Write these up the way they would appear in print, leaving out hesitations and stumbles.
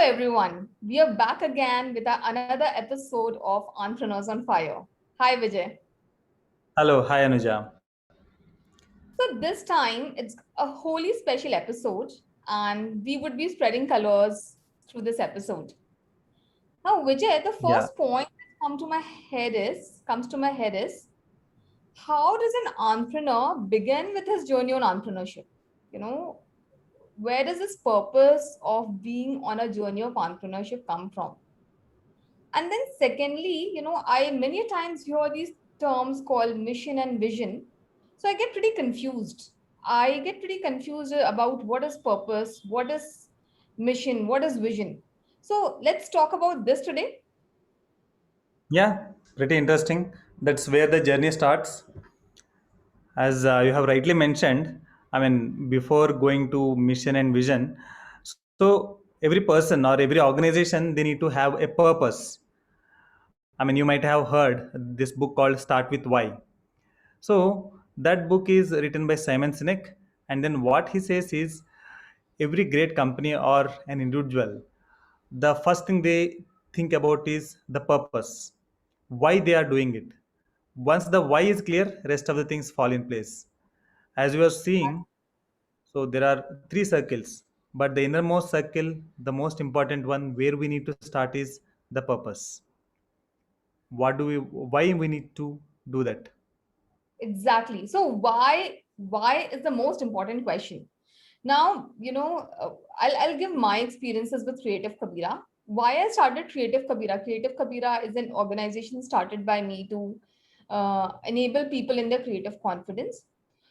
everyone. We are back again with another episode of Entrepreneurs on Fire. Hi Vijay. Hello, hi Anuja. So this time it's a wholly special episode and we would be spreading colors through this episode. Now Vijay, the Yeah, first point that comes to my head is how does an entrepreneur begin with his journey on entrepreneurship? You know, where does this purpose of being on a journey of entrepreneurship come from? And then secondly, I many times hear these terms called mission and vision. So I get pretty confused. I get pretty confused about what is purpose, what is mission, what is vision. So let's talk about this today. yeah, pretty interesting. That's where the journey starts. As you have rightly mentioned, before going to mission and vision, so every person or every organization, they need to have a purpose. You might have heard this book called Start with Why. So that book is written by Simon Sinek, and then what he says is every great company or an individual, the first thing they think about is the purpose, why they are doing it. Once the why is clear, rest of the things fall in place. As you are seeing, so there are three circles, but the innermost circle, the most important one where we need to start is the purpose. What do we, why we need to do that? Exactly. So why is the most important question. Now, I'll give my experiences with Creative Kabira. Why I started Creative Kabira. Creative Kabira is an organization started by me to enable people in their creative confidence.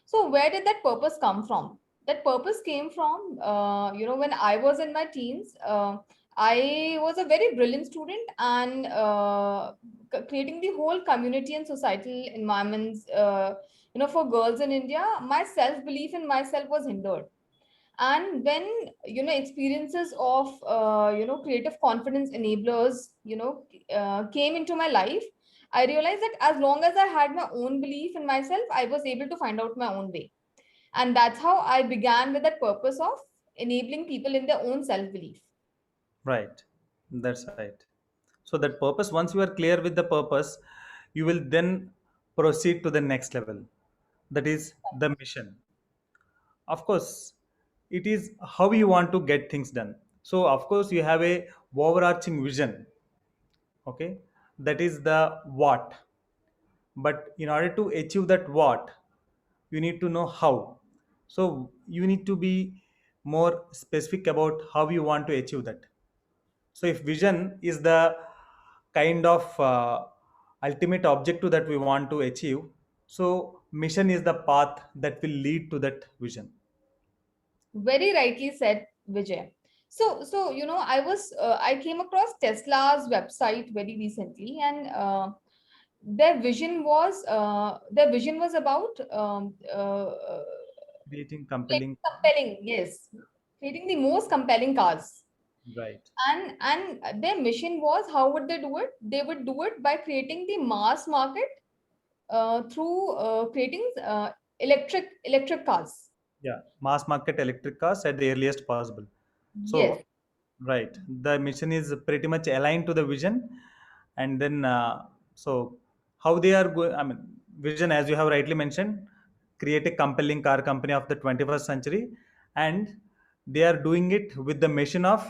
So where did that purpose come from? That purpose came from, when I was in my teens. I was a very brilliant student and creating the whole community and societal environments, for girls in India, my self belief in myself was hindered. And when experiences of creative confidence enablers came into my life, I realized that as long as I had my own belief in myself, I was able to find out my own way. And that's how I began with that purpose of enabling people in their own self belief. Right, that's right. So that purpose, once you are clear with the purpose, you will then proceed to the next level, that is the mission. Of course, it is how you want to get things done. So of course you have a overarching vision, okay, that is the what. But in order to achieve that what, you need to know how. So you need to be more specific about how you want to achieve that. So if vision is the kind of ultimate objective that we want to achieve, so mission is the path that will lead to that vision. Very rightly said, Vijay. So I came across Tesla's website very recently, and their vision was about Creating creating compelling. compelling, yes, creating the most compelling cars. Right. And their mission was, how would they do it? They would do it by creating the mass market through creating electric cars. Yeah, mass market electric cars at the earliest possible. Yes. So, right, the mission is pretty much aligned to the vision, and then so how they are going. Vision, as you have rightly mentioned, create a compelling car company of the 21st century, and they are doing it with the mission of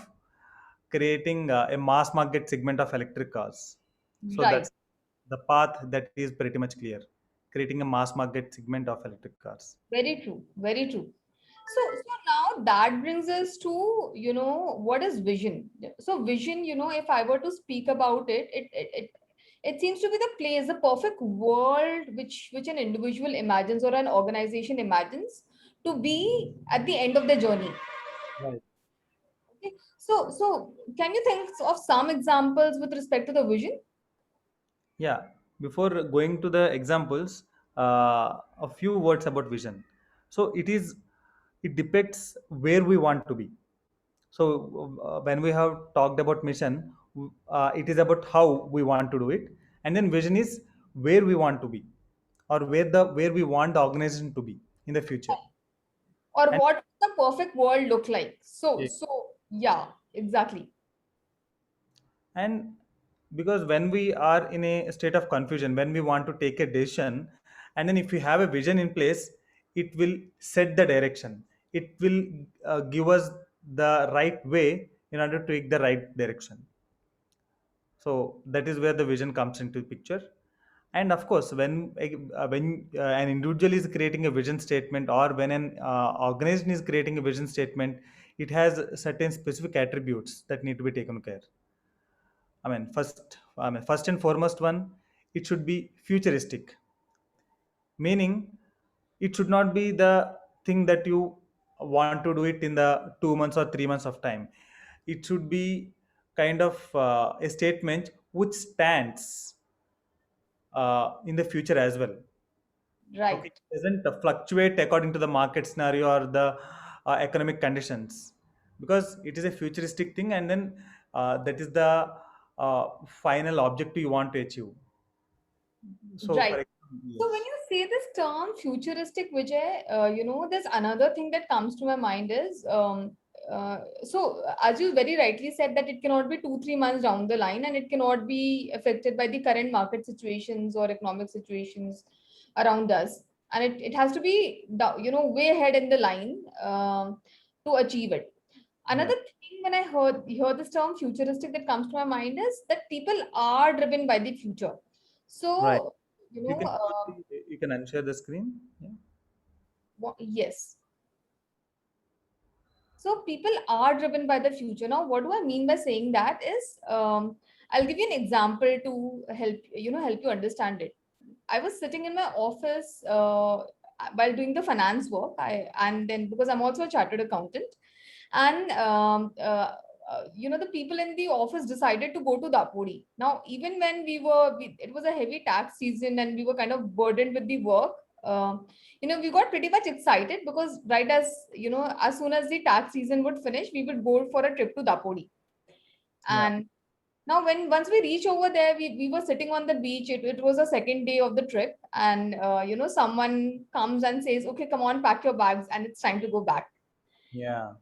creating a mass market segment of electric cars. So Right. that's the path that is pretty much clear, creating a mass market segment of electric cars. Very true. Very true. So now that brings us to, what is vision? So vision, if I were to speak about it, it seems to be the place, the perfect world which an individual imagines or an organization imagines to be at the end of their journey. Right. Okay. So can you think of some examples with respect to the vision? Yeah, before going to the examples, a few words about vision. So it depicts where we want to be. So when we have talked about mission, it is about how we want to do it, and then vision is where we want to be, or where we want the organization to be in the future. Or And what does the perfect world look like? So yeah, so yeah, exactly. And because when we are in a state of confusion, when we want to take a decision, and then if we have a vision in place, it will set the direction. It will give us the right way in order to take the right direction. So that is where the vision comes into picture. And of course, when an individual is creating a vision statement, or when an organization is creating a vision statement, it has certain specific attributes that need to be taken care. First and foremost one, it should be futuristic, meaning it should not be the thing that you want to do it in the 2 months or 3 months of time. It should be kind of a statement which stands in the future as well. Okay, Right. it doesn't fluctuate according to the market scenario or the economic conditions, because it is a futuristic thing, and then that is the final objective you want to achieve. So, Right. for example, So when yes, you say this term futuristic, Vijay, there's another thing that comes to my mind is, so as you very rightly said that it cannot be 2, 3 months down the line, and it cannot be affected by the current market situations or economic situations around us. And it has to be, way ahead in the line to achieve it. yeah, Another thing when I hear this term futuristic that comes to my mind is that people are driven by the future. right. So, you You know, can uh, you can unshare the screen. Yeah, yes. So people are driven by the future. Now, what do I mean by saying that is, I'll give you an example to help you understand it. I was sitting in my office while doing the finance work. And then because I'm also a chartered accountant, and the people in the office decided to go to Dapodi. Now, even when it was a heavy tax season and we were kind of burdened with the work. We got pretty much excited because right as soon as the tax season would finish, we would go for a trip to Dapodi. yeah, And now, once we reach over there, we were sitting on the beach. It was a second day of the trip, and someone comes and says, "Okay, come on, pack your bags, and it's time to go back." yeah.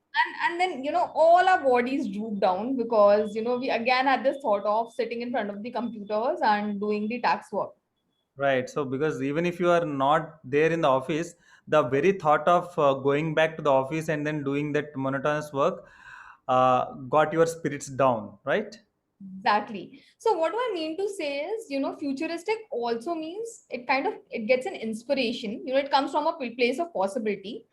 And then all our bodies droop down because we again had this thought of sitting in front of the computers and doing the tax work. Right. So, because even if you are not there in the office, the very thought of going back to the office and then doing that monotonous work got your spirits down, right? Exactly. So what do I mean to say is, futuristic also means it gets an inspiration. It comes from a place of possibility,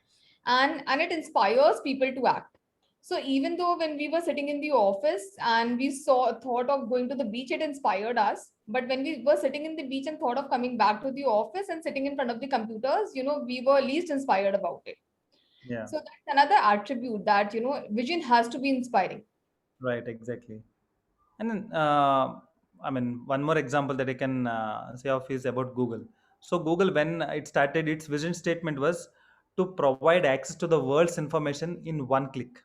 and it inspires people to act. So even though when we were sitting in the office and we saw thought of going to the beach, it inspired us. But when we were sitting in the beach and thought of coming back to the office and sitting in front of the computers, we were least inspired about it. Yeah. So that's another attribute that, vision has to be inspiring. Right. Exactly. And then, one more example that I can say of is about Google. So, Google, when it started, its vision statement was to provide access to the world's information in one click.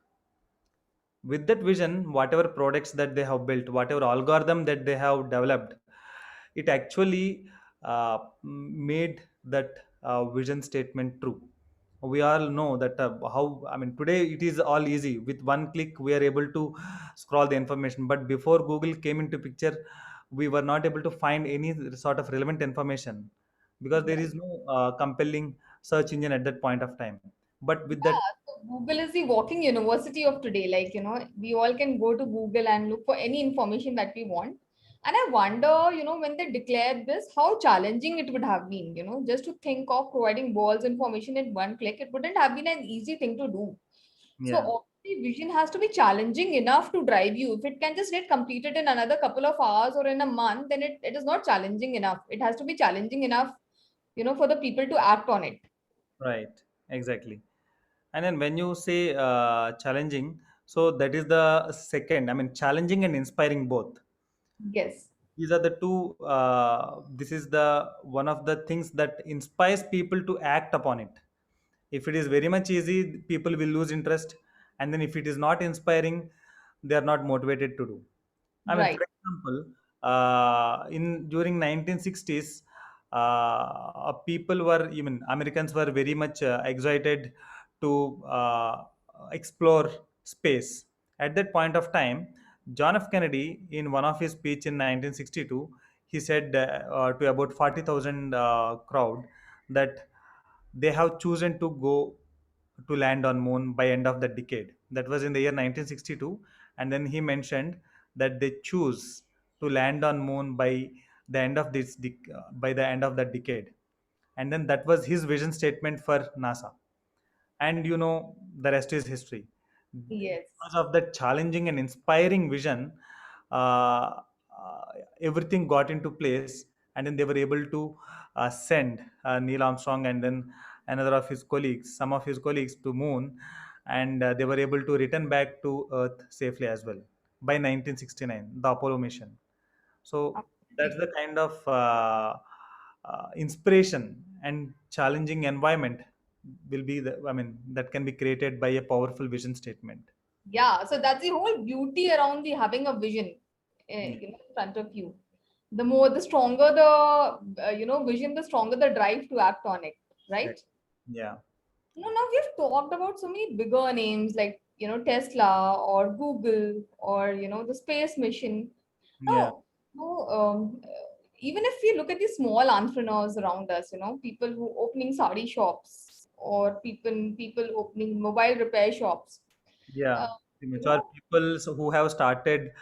With that vision, whatever products that they have built, whatever algorithm that they have developed, it actually made that vision statement true. We all know that how, today it is all easy. With one click we are able to scroll the information, but before Google came into picture, we were not able to find any sort of relevant information, because there is no compelling search engine at that point of time. But with that, Yeah, so Google is the walking university of today. Like, we all can go to Google and look for any information that we want. And I wonder, when they declared this, how challenging it would have been, just to think of providing world's information in one click. It wouldn't have been an easy thing to do. So yeah, obviously vision has to be challenging enough to drive you. If it can just get completed in another couple of hours or in a month, then it is not challenging enough. It has to be challenging enough, for the people to act on it. right, exactly. And then when you say challenging, so that is the second. Challenging and inspiring both. Yes. These are the two. This is the one of the things that inspires people to act upon it. If it is very much easy, people will lose interest, and then if it is not inspiring, they are not motivated to do. Right. For example, in during 1960s, people were, even Americans were very much excited to explore space. At that point of time, John F. Kennedy, in one of his speech in 1962, he said to about 40,000 crowd that they have chosen to go to land on moon by end of the decade. That was in the year 1962, and then he mentioned that they choose to land on moon by the end of by the end of that decade, and then that was his vision statement for NASA. And the rest is history. Yes. Because of that challenging and inspiring vision, uh, everything got into place, and then they were able to send Neil Armstrong and then another of his colleagues, some of his colleagues, to moon, and they were able to return back to Earth safely as well by 1969, the Apollo mission. So that's Absolutely. the kind of inspiration and challenging environment will be that can be created by a powerful vision statement. Yeah. So that's the whole beauty around the having a vision, Yeah. in front of you. The stronger the vision, the stronger the drive to act on it. Right. Right. Yeah. Now we've talked about so many bigger names like, Tesla or Google or, the space mission. Yeah. Now, even if we look at the small entrepreneurs around us, people who opening sari shops or people opening mobile repair shops, Yeah, uh, the you mature know, people who have started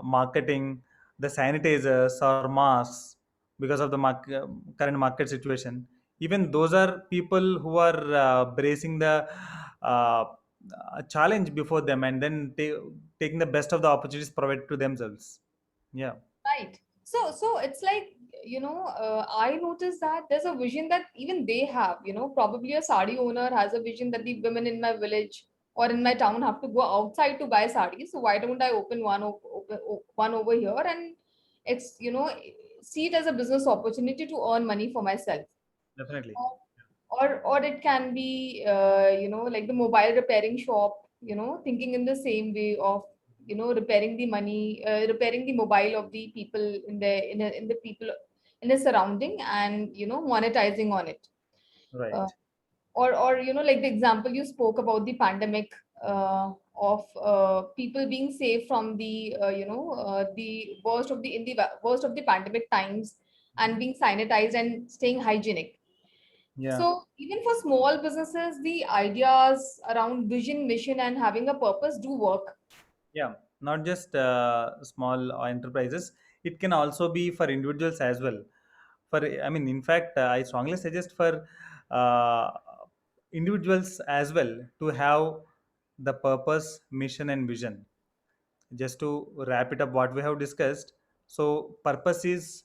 marketing the sanitizers or masks because of the current market situation. Even those are people who are bracing the uh, challenge before them, and then taking the best of the opportunities provided to themselves. Yeah, right. So it's like, I noticed that there's a vision that even they have, probably a sari owner has a vision that the women in my village or in my town have to go outside to buy sarees. So why don't I open one over here and it's, see it as a business opportunity to earn money for myself. definitely. Or it can be, like the mobile repairing shop, thinking in the same way of, repairing the mobile of the people in the people in the surrounding, and monetizing on it. uh, Right. or like the example you spoke about the pandemic, of people being safe from the worst of the pandemic times, and being sanitized and staying hygienic. Yeah. So even for small businesses, the ideas around vision, mission, and having a purpose do work. Yeah, not just small enterprises. It can also be for individuals as well. In fact, I strongly suggest for uh, individuals as well to have the purpose, mission, and vision. Just to wrap it up, what we have discussed. So, purpose is,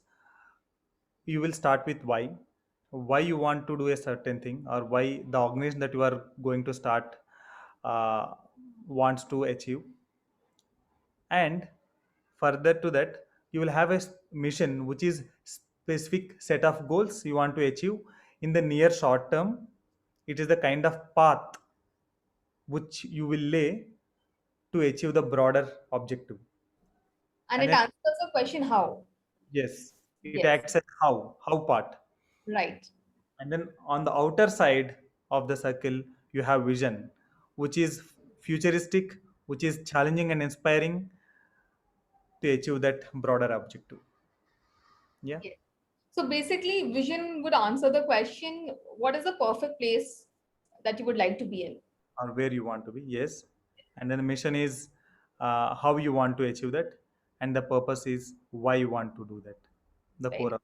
you will start with why you want to do a certain thing, or why the organization that you are going to start uh, wants to achieve. And further to that, you will have a mission which is specific set of goals you want to achieve in the near short term. It is the kind of path which you will lay to achieve the broader objective. And And it then, answers the question how. yes, it Yes, acts as how part. right. And then on the outer side of the circle, you have vision, which is futuristic, which is challenging and inspiring to achieve that broader objective. Yeah. Yes. So basically, vision would answer the question, what is the perfect place that you would like to be in? Or where you want to be, yes. And then the mission is how you want to achieve that, and the purpose is why you want to do that, the core Right. of.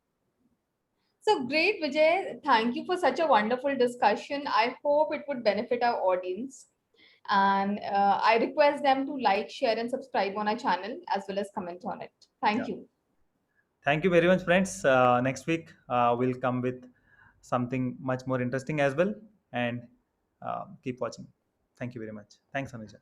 So great, Vijay. Thank you for such a wonderful discussion. I hope it would benefit our audience. And I request them to like, share, and subscribe on our channel as well as comment on it. Yeah, Thank you. thank you very much, friends. Next week we'll come with something much more interesting as well, and keep watching. Thank you very much. Thanks, Anuja.